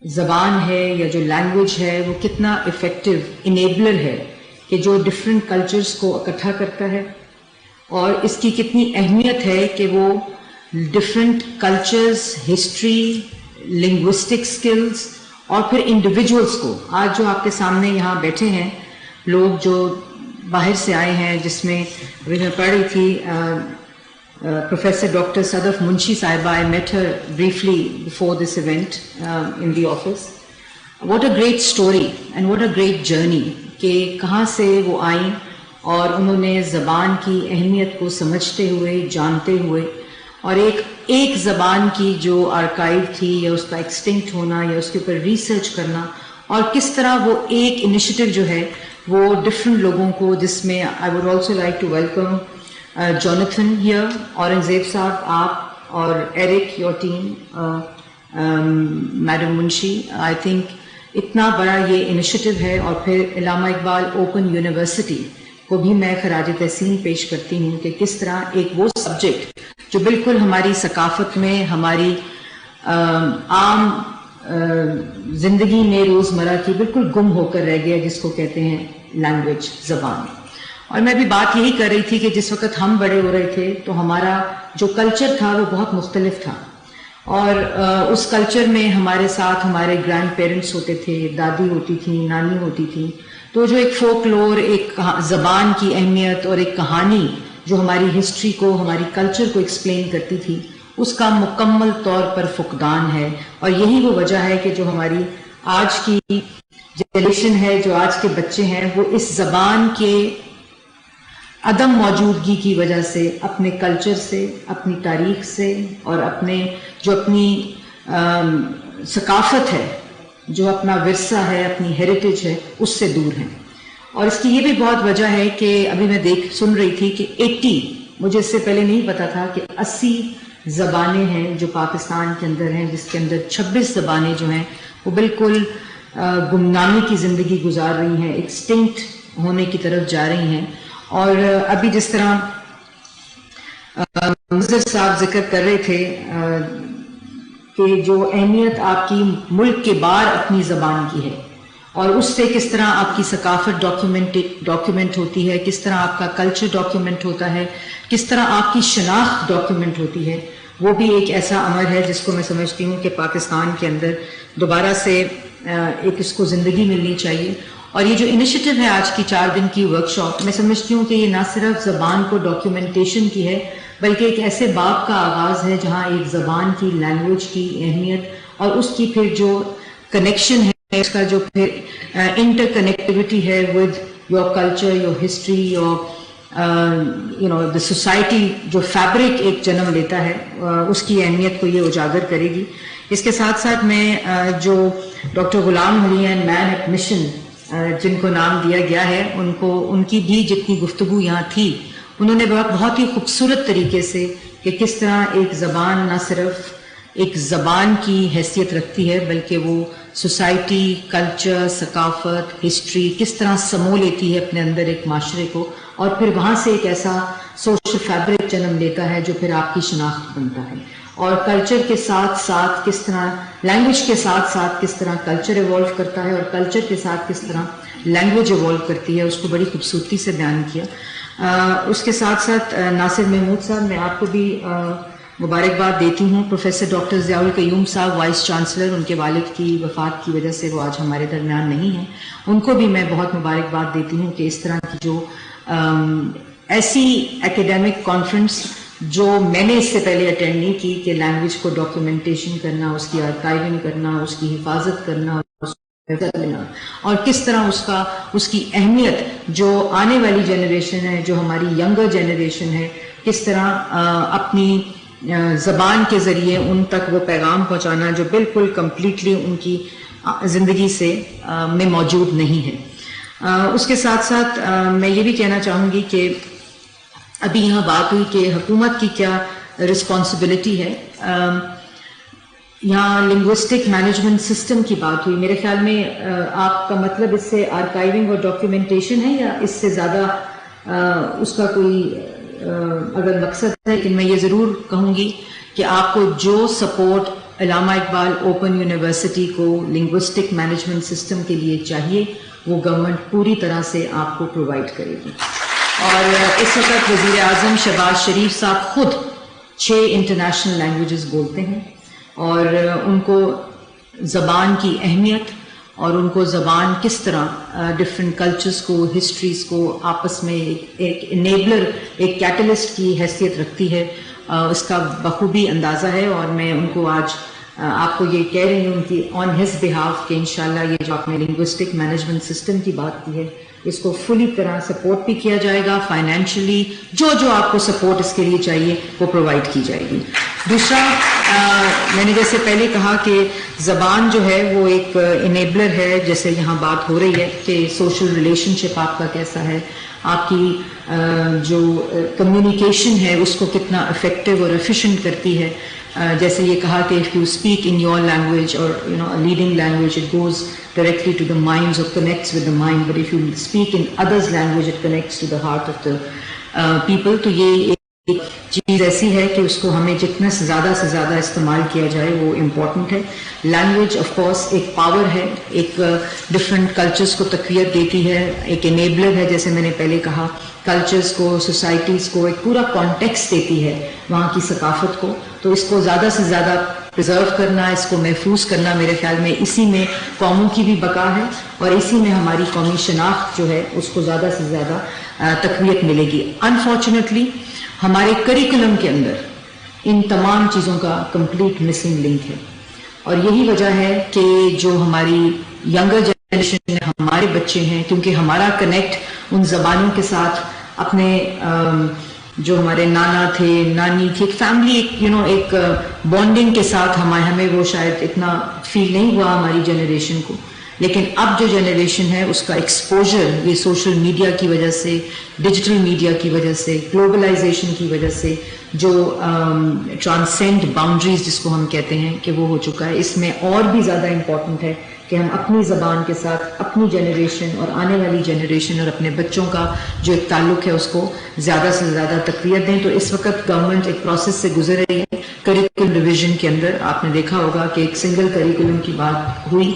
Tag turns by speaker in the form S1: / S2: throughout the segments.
S1: زبان ہے یا جو لینگویج ہے وہ کتنا افیکٹو انیبلر ہے کہ جو ڈفرینٹ کلچرز کو اکٹھا کرتا ہے، اور اس کی کتنی اہمیت ہے کہ وہ different cultures, history, linguistic skills اور پھر انڈیویجولس کو، آج جو آپ کے سامنے یہاں بیٹھے ہیں لوگ جو باہر سے آئے ہیں، جس میں ابھی میں پڑھ رہی تھی Professor Dr. Sadaf Munshi Saiba, I met her briefly before this event in the office. What a great story and what a great journey کہ کہاں سے وہ آئیں اور انہوں نے زبان کی اہمیت کو سمجھتے ہوئے، جانتے ہوئے، اور ایک زبان کی جو آرکائیو تھی یا اس کا ایکسٹنکٹ ہونا یا اس کے اوپر ریسرچ کرنا، اور کس طرح وہ ایک انیشیٹو جو ہے وہ ڈفرینٹ لوگوں کو، جس میں I would also like to welcome Jonathan here, Aurangzeb صاحب، آپ اور Eric, your team, Madam Munshi. I think اتنا بڑا یہ انیشیٹو ہے، اور پھر علامہ اقبال اوپن یونیورسٹی کو بھی میں خراج تحسین پیش کرتی ہوں کہ کس طرح ایک وہ سبجیکٹ جو بالکل ہماری ثقافت میں، ہماری عام زندگی میں روزمرہ کی بالکل گم ہو کر رہ گیا، جس کو کہتے ہیں لینگویج، زبان. اور میں بھی بات یہی کر رہی تھی کہ جس وقت ہم بڑے ہو رہے تھے تو ہمارا جو کلچر تھا وہ بہت مختلف تھا، اور اس کلچر میں ہمارے ساتھ ہمارے گرینڈ پیرنٹس ہوتے تھے، دادی ہوتی تھیں، نانی ہوتی تھی، تو جو ایک فوک لور، ایک زبان کی اہمیت اور ایک کہانی جو ہماری ہسٹری کو، ہماری کلچر کو ایکسپلین کرتی تھی، اس کا مکمل طور پر فقدان ہے. اور یہی وہ وجہ ہے کہ جو ہماری آج کی جنریشن ہے، جو آج کے بچے ہیں، وہ اس زبان کے عدم موجودگی کی وجہ سے اپنے کلچر سے، اپنی تاریخ سے، اور اپنے ثقافت ہے، جو اپنا ورثہ ہے، اپنی ہیریٹیج ہے، اس سے دور ہیں. اور اس کی یہ بھی بہت وجہ ہے کہ ابھی میں سن رہی تھی کہ 80، مجھے اس سے پہلے نہیں پتا تھا کہ 80 زبانیں ہیں جو پاکستان کے اندر ہیں، جس کے اندر 26 زبانیں جو ہیں وہ بالکل گمنامی کی زندگی گزار رہی ہیں، ایکسٹنکٹ ہونے کی طرف جا رہی ہیں. اور ابھی جس طرح مظہر صاحب ذکر کر رہے تھے کہ جو اہمیت آپ کی ملک کے باہر اپنی زبان کی ہے، اور اس سے کس طرح آپ کی ثقافت ڈاکیومنٹ ہوتی ہے، کس طرح آپ کا کلچر ڈاکیومنٹ ہوتا ہے، کس طرح آپ کی شناخت ڈاکیومنٹ ہوتی ہے، وہ بھی ایک ایسا عمل ہے جس کو میں سمجھتی ہوں کہ پاکستان کے اندر دوبارہ سے ایک اس کو زندگی ملنی چاہیے. اور یہ جو انیشیٹو ہے آج کی 4 دن کی ورکشاپ، میں سمجھتی ہوں کہ یہ نہ صرف زبان کو ڈاکیومنٹیشن کی ہے، بلکہ ایک ایسے باب کا آغاز ہے جہاں ایک زبان کی، لینگویج کی اہمیت اور اس کی پھر جو کنیکشن ہے، اس کا جو پھر انٹر کنیکٹیوٹی ہے with your culture, your history, your the society, جو فیبرک ایک جنم لیتا ہے، اس کی اہمیت کو یہ اجاگر کرے گی. اس کے ساتھ ساتھ میں جو doctor Ghulam Ali and main at mission جن کو نام دیا گیا ہے، ان کی بھی جتنی گفتگو یہاں تھی، انہوں نے بہت ہی خوبصورت طریقے سے کہ کس طرح ایک زبان نہ صرف ایک زبان کی حیثیت رکھتی ہے، بلکہ وہ سوسائٹی، کلچر، ثقافت، ہسٹری کس طرح سمو لیتی ہے اپنے اندر ایک معاشرے کو، اور پھر وہاں سے ایک ایسا سوشل فیبرک جنم لیتا ہے جو پھر آپ کی شناخت بنتا ہے. اور کلچر کے ساتھ ساتھ کس طرح، لینگویج کے ساتھ ساتھ کس طرح کلچر ایوالو کرتا ہے، اور کلچر کے ساتھ کس طرح لینگویج ایوالو کرتی ہے، اس کو بڑی خوبصورتی سے بیان کیا. اس کے ساتھ ساتھ ناصر محمود صاحب، میں آپ کو بھی مبارکباد دیتی ہوں. پروفیسر ڈاکٹر ضیاء القیوم صاحب، وائس چانسلر، ان کے والد کی وفات کی وجہ سے وہ آج ہمارے درمیان نہیں ہیں، ان کو بھی میں بہت مبارکباد دیتی ہوں کہ اس طرح کی جو ایسی ایکیڈیمک کانفرنس جو میں نے اس سے پہلے اٹینڈ نہیں کی، کہ لینگویج کو ڈاکیومنٹیشن کرنا، اس کی آرکائیونگ کرنا، اس کی حفاظت کرنا، اور کس طرح اس کی اہمیت جو آنے والی جنریشن ہے، جو ہماری ینگر جنریشن ہے، کس طرح اپنی زبان کے ذریعے ان تک وہ پیغام پہنچانا جو بالکل کمپلیٹلی ان کی زندگی سے میں موجود نہیں ہے. اس کے ساتھ ساتھ میں یہ بھی کہنا چاہوں گی کہ ابھی یہاں بات ہوئی کہ حکومت کی کیا رسپانسبلٹی ہے. یہاں لنگوسٹک مینجمنٹ سسٹم کی بات ہوئی. میرے خیال میں آپ کا مطلب اس سے آرکائیونگ اور ڈاکیومنٹیشن ہے، یا اس سے زیادہ اس کا کوئی اگر مقصد ہے؟ لیکن میں یہ ضرور کہوں گی کہ آپ کو جو سپورٹ علامہ اقبال اوپن یونیورسٹی کو لنگوسٹک مینجمنٹ سسٹم کے لیے چاہیے وہ گورنمنٹ پوری طرح سے آپ کو پرووائڈ کرے گی. اور اس وقت وزیر اعظم شہباز شریف صاحب خود 6 انٹرنیشنل لینگویجز بولتے ہیں اور ان کو زبان کی اہمیت اور ان کو زبان کس طرح ڈفرینٹ کلچرز کو ہسٹریز کو آپس میں ایک انیبلر ایک کیٹلسٹ کی حیثیت رکھتی ہے اس کا بخوبی اندازہ ہے. اور میں ان کو آج آپ کو یہ کہہ رہی ہوں ان کی آن ہز بہاف کہ انشاءاللہ یہ جو آپ نے لنگوسٹک مینجمنٹ سسٹم کی بات کی ہے اس کو فلی طرح سپورٹ بھی کیا جائے گا فائنینشلی جو آپ کو سپورٹ اس کے لیے چاہیے وہ پرووائڈ کی جائے گی. دوسرا میں نے جیسے پہلے کہا کہ زبان جو ہے وہ ایک انیبلر ہے جیسے یہاں بات ہو رہی ہے کہ سوشل ریلیشن شپ آپ کا کیسا ہے آپ کی جو کمیونیکیشن ہے اس کو کتنا افیکٹو اور ایفیشینٹ کرتی ہے. جیسے یہ کہا کہ if you speak in your language or a leading language it goes directly to the minds or connects with the mind, but if you speak in others language it connects to the heart of the people. تو یہ ایک چیز ایسی ہے کہ اس کو ہمیں جتنا زیادہ سے زیادہ استعمال کیا جائے وہ امپورٹنٹ ہے. لینگویج آف کورس ایک پاور ہے ایک ڈفرینٹ کلچرز کو تقویت دیتی ہے ایک انیبلر ہے جیسے میں نے پہلے کہا کلچرز کو سوسائٹیز کو ایک پورا کانٹیکسٹ دیتی ہے وہاں کی ثقافت کو. تو اس کو زیادہ سے زیادہ پرزرو کرنا اس کو محفوظ کرنا میرے خیال میں اسی میں قوموں کی بھی بقا ہے اور اسی میں ہماری قومی شناخت جو ہے اس کو زیادہ سے زیادہ تقویت ملے گی. انفارچونیٹلی ہمارے کریکولم کے اندر ان تمام چیزوں کا کمپلیٹ مسنگ لنک ہے اور یہی وجہ ہے کہ جو ہماری ینگر جنریشن ہمارے بچے ہیں کیونکہ ہمارا کنیکٹ ان زبانوں کے ساتھ اپنے جو ہمارے نانا تھے نانی تھی ایک فیملی ایک بانڈنگ کے ساتھ ہمیں وہ شاید اتنا فیل نہیں ہوا ہماری جنریشن کو. لیکن اب جو جنریشن ہے اس کا ایکسپوجر یہ سوشل میڈیا کی وجہ سے ڈیجیٹل میڈیا کی وجہ سے گلوبلائزیشن کی وجہ سے جو ٹرانسینڈ باؤنڈریز جس کو ہم کہتے ہیں کہ وہ ہو چکا ہے. اس میں اور بھی زیادہ امپورٹنٹ ہے کہ ہم اپنی زبان کے ساتھ اپنی جنریشن اور آنے والی جنریشن اور اپنے بچوں کا جو ایک تعلق ہے اس کو زیادہ سے زیادہ تقویت دیں. تو اس وقت گورنمنٹ ایک پروسیس سے گزر رہی ہے کریکولم ڈویژن کے اندر. آپ نے دیکھا ہوگا کہ ایک سنگل کریکولم کی بات ہوئی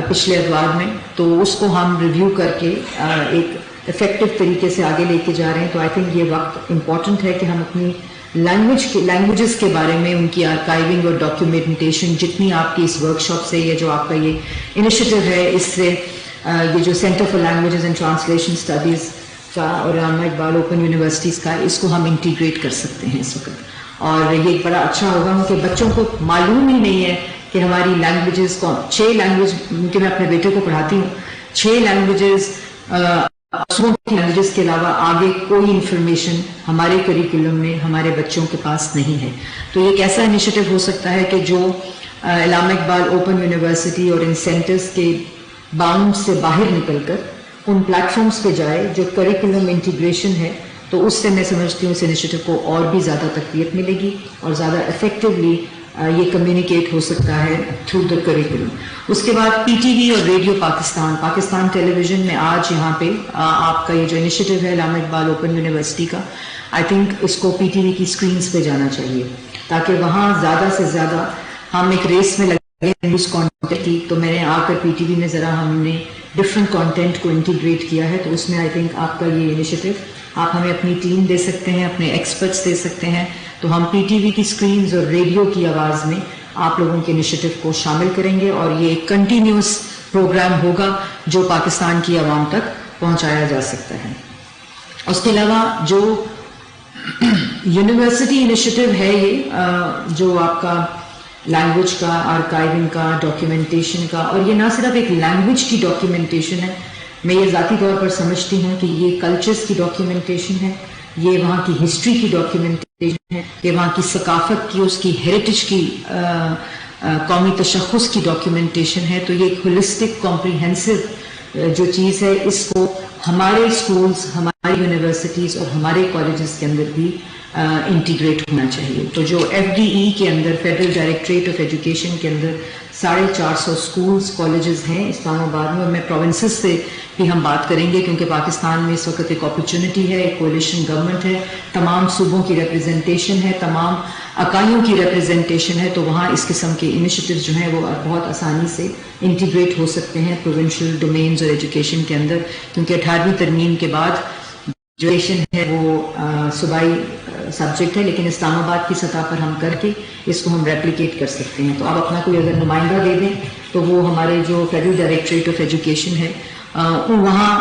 S1: پچھلے ادوار میں تو اس کو ہم ریویو کر کے ایک افیکٹو طریقے سے آگے لے کے جا رہے ہیں. تو آئی تھنک یہ وقت امپورٹنٹ ہے کہ ہم اپنی لینگویجز کے بارے میں ان کی آرکائیونگ اور ڈاکیومنٹیشن جتنی آپ کی اس ورک شاپ سے یا جو آپ کا یہ انیشیٹو ہے اس سے یہ جو centre for languages and translation studies کا اور علامہ اقبال اوپن یونیورسٹیز کا اس کو ہم انٹیگریٹ کر سکتے ہیں اس وقت. اور یہ بڑا اچھا ہوگا کہ بچوں کو معلوم ہی نہیں ہے کہ ہماری لینگویجز کو 6 لینگویج کیونکہ میں اپنے بیٹے کو پڑھاتی ہوں 6 لینگویجز لینگویجز کے علاوہ آگے کوئی انفارمیشن ہمارے کریکولم میں ہمارے بچوں کے پاس نہیں ہے. تو یہ ایک ایسا انیشیٹو ہو سکتا ہے کہ جو علامہ اقبال اوپن یونیورسٹی اور ان سینٹرز کے باؤنڈ سے باہر نکل کر ان پلیٹ فارمز پہ جائے جو کریکولم انٹیگریشن ہے. تو اس سے میں سمجھتی ہوں اس انیشیٹو کو اور بھی زیادہ تقویت ملے گی اور زیادہ افیکٹولی یہ کمیونیکیٹ ہو سکتا ہے تھرو دا کریکولم. اس کے بعد پی ٹی وی اور ریڈیو پاکستان ٹیلی ویژن میں آج یہاں پہ آپ کا یہ جو انیشیٹو ہے علامہ اقبال اوپن یونیورسٹی کا آئی تھنک اس کو پی ٹی وی کی اسکرینس پہ جانا چاہیے تاکہ وہاں زیادہ سے زیادہ ہم ایک ریس میں لگے نیوز کانٹینٹ کی. تو میں نے آ کر پی ٹی وی میں ذرا ہم نے ڈفرینٹ کانٹینٹ کو انٹیگریٹ کیا ہے. تو اس میں آئی تھنک آپ کا یہ انیشیٹو آپ ہمیں اپنی ٹیم دے سکتے ہیں اپنے ایکسپرٹس دے سکتے ہیں. تو ہم پی ٹی وی کی اسکرینز اور ریڈیو کی آواز میں آپ لوگوں کے انیشیٹو کو شامل کریں گے اور یہ ایک کنٹینیوس پروگرام ہوگا جو پاکستان کی عوام تک پہنچایا جا سکتا ہے. اس کے علاوہ جو یونیورسٹی انیشیٹو ہے یہ جو آپ کا لینگویج کا آرکائیونگ کا ڈاکیومنٹیشن کا اور یہ نہ صرف ایک لینگویج کی ڈاکیومنٹیشن ہے میں یہ ذاتی طور پر سمجھتی ہوں کہ یہ کلچرز کی ڈاکیومنٹیشن ہے یہ وہاں کی ہسٹری کی ڈاکیومنٹیشن ہے یہ وہاں کی ثقافت کی اس کی ہیریٹیج کی قومی تشخص کی ڈاکیومنٹیشن ہے. تو یہ ایک ہولسٹک کمپریہنسو جو چیز ہے اس کو ہمارے اسکولز ہماری یونیورسٹیز اور ہمارے کالجز کے اندر بھی انٹیگریٹ ہونا چاہیے. تو جو ایف ڈی ای کے اندر فیڈرل ڈائریکٹریٹ آف ایجوکیشن کے اندر 450 اسکولز کالجز ہیں اسلام آباد میں. میں پروونسز سے بھی ہم بات کریں گے کیونکہ پاکستان میں اس وقت ایک اپرچونٹی ہے, ایک کولیشن گورنمنٹ ہے, تمام صوبوں کی ریپرزنٹیشن ہے, تمام اکائیوں کی ریپرزنٹیشن ہے, تو وہاں اس قسم کے انیشیٹوز جو ہیں وہ بہت آسانی سے انٹیگریٹ ہو سکتے ہیں پروونشل ڈومینز اور ایجوکیشن کے اندر, کیونکہ 18ویں ترمیم کے بعد جو ایجوکیشن ہے وہ صوبائی سبجیکٹ ہے, لیکن اسلام آباد کی سطح پر ہم کر کے اس کو ہم ریپلیکیٹ کر سکتے ہیں. تو آپ اپنا کوئی اگر نمائندہ دے دیں تو وہ ہمارے جو فیڈرل ڈائریکٹریٹ آف ایجوکیشن ہے وہاں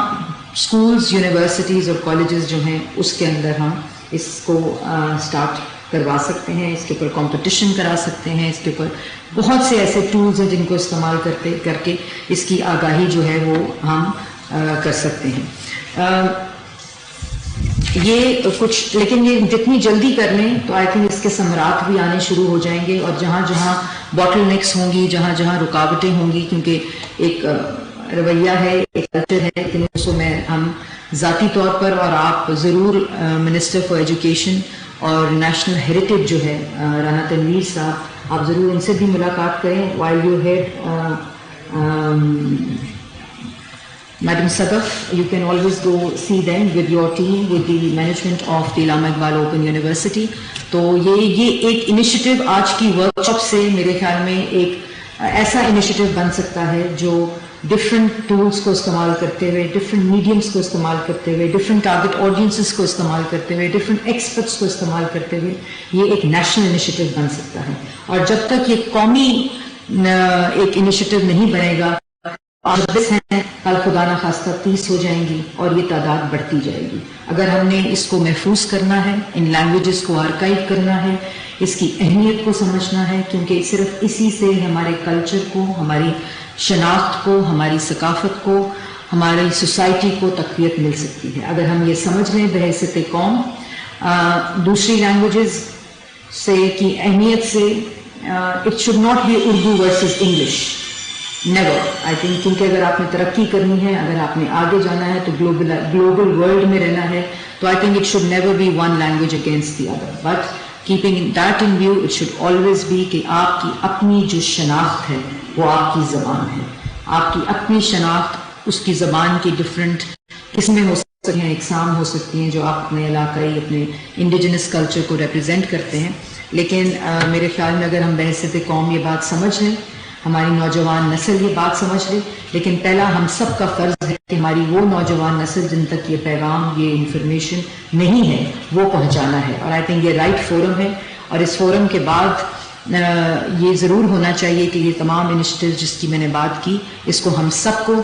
S1: اسکولز, یونیورسٹیز اور کالجز جو ہیں اس کے اندر ہم اس کو اسٹارٹ کروا سکتے ہیں, اس کے اوپر کمپٹیشن کرا سکتے ہیں, اس کے اوپر بہت سے ایسے ٹولز ہیں جن کو استعمال کر کے اس کی آگاہی جو ہے وہ ہم کر سکتے ہیں. یہ کچھ, لیکن یہ جتنی جلدی کر لیں تو آئی تھنک اس کے ثمرات بھی آنے شروع ہو جائیں گے, اور جہاں جہاں باٹل نیکس ہوں گی, جہاں جہاں رکاوٹیں ہوں گی, کیونکہ ایک رویہ ہے, ایک کلچر ہے, لیکن اس کو ہم ذاتی طور پر اور آپ ضرور منسٹر فار ایجوکیشن اور نیشنل ہیریٹیج جو ہے رانا تنویر صاحب, آپ ضرور ان سے بھی ملاقات کریں. While you had Madam Sadaf, you can always go see them with your team, with the management of the Allama Iqbal Open University. تو یہ ایک انیشیٹو آج کی ورکشاپ سے میرے خیال میں ایک ایسا انیشیٹو بن سکتا ہے جو ڈفرینٹ ٹولس کو استعمال کرتے ہوئے, ڈفرینٹ میڈیمس کو استعمال کرتے ہوئے, ڈفرینٹ ٹارگٹ آڈینسز کو استعمال کرتے ہوئے, ڈفرینٹ ایکسپرٹس کو استعمال کرتے ہوئے یہ ایک نیشنل انیشیٹو بن سکتا ہے. اور جب تک یہ قومی ایک انیشیٹو نہیں بنے گا, 10 ہیں, کل خدا نہ خواستہ 30 ہو جائیں گی اور یہ تعداد بڑھتی جائے گی. اگر ہم نے اس کو محفوظ کرنا ہے, ان لینگویجز کو آرکائیو کرنا ہے, اس کی اہمیت کو سمجھنا ہے, کیونکہ صرف اسی سے ہمارے کلچر کو, ہماری شناخت کو, ہماری ثقافت کو, ہماری سوسائٹی کو تقویت مل سکتی ہے. اگر ہم یہ سمجھ لیں بحیثیت قوم دوسری لینگویجز سے کی اہمیت سے, it should not be Urdu versus English, never. I think کیونکہ اگر آپ نے ترقی کرنی ہے, اگر آپ نے آگے جانا ہے تو گلوبل ورلڈ میں رہنا ہے, تو I think it should never be one language against the other, but keeping that in view it should always be کہ آپ کی اپنی جو شناخت ہے وہ آپ کی زبان ہے. آپ کی اپنی شناخت, اس کی زبان کی ڈفرینٹ قسمیں ہو سکتی ہیں, اقسام ہو سکتی ہیں جو آپ اپنے علاقائی, اپنے انڈیجنس کلچر کو ریپرزینٹ کرتے ہیں. لیکن میرے خیال میں اگر ہم بحیثیت قوم یہ بات سمجھ لیں, ہماری نوجوان نسل یہ بات سمجھ لے, لیکن پہلا ہم سب کا فرض ہے کہ ہماری وہ نوجوان نسل جن تک یہ پیغام, یہ انفارمیشن نہیں ہے, وہ پہنچانا ہے. اور آئی تھنک یہ رائٹ فورم ہے, اور اس فورم کے بعد یہ ضرور ہونا چاہیے کہ یہ تمام انیشیٹیو جس کی میں نے بات کی, اس کو ہم سب کو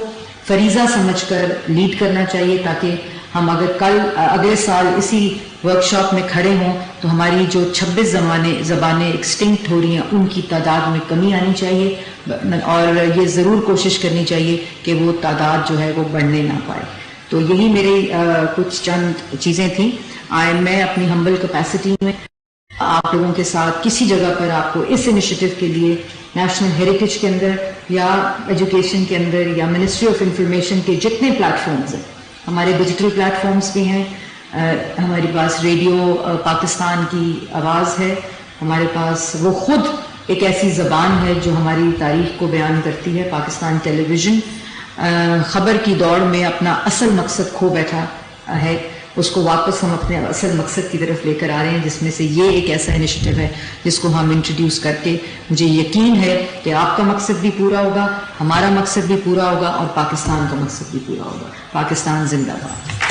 S1: فریضہ سمجھ کر لیڈ کرنا چاہیے, تاکہ ہم اگر کل اگلے سال اسی ورکشاپ میں کھڑے ہوں تو ہماری جو 26 زبانیں ایکسٹنکٹ ہو رہی ہیں ان کی تعداد میں کمی آنی چاہیے, اور یہ ضرور کوشش کرنی چاہیے کہ وہ تعداد جو ہے وہ بڑھنے نہ پائے. تو یہی میری کچھ چند چیزیں تھیں. میں اپنی ہمبل کیپیسٹی میں آپ لوگوں کے ساتھ کسی جگہ پر آپ کو اس انیشیٹو کے لیے نیشنل ہیریٹیج کے اندر یا ایجوکیشن کے اندر یا منسٹری آف انفارمیشن کے جتنے پلیٹ فارمز ہیں, ہمارے ڈیجیٹل پلیٹ فارمز بھی ہیں, ہمارے پاس ریڈیو پاکستان کی آواز ہے, ہمارے پاس وہ خود ایک ایسی زبان ہے جو ہماری تاریخ کو بیان کرتی ہے. پاکستان ٹیلی ویژن خبر کی دوڑ میں اپنا اصل مقصد کھو بیٹھا ہے, اس کو واپس ہم اپنے اصل مقصد کی طرف لے کر آ رہے ہیں, جس میں سے یہ ایک ایسا انیشیٹو ہے جس کو ہم انٹروڈیوس کر کے, مجھے یقین ہے کہ آپ کا مقصد بھی پورا ہوگا, ہمارا مقصد بھی پورا ہوگا, اور پاکستان کا مقصد بھی پورا ہوگا. پاکستان زندہ باد.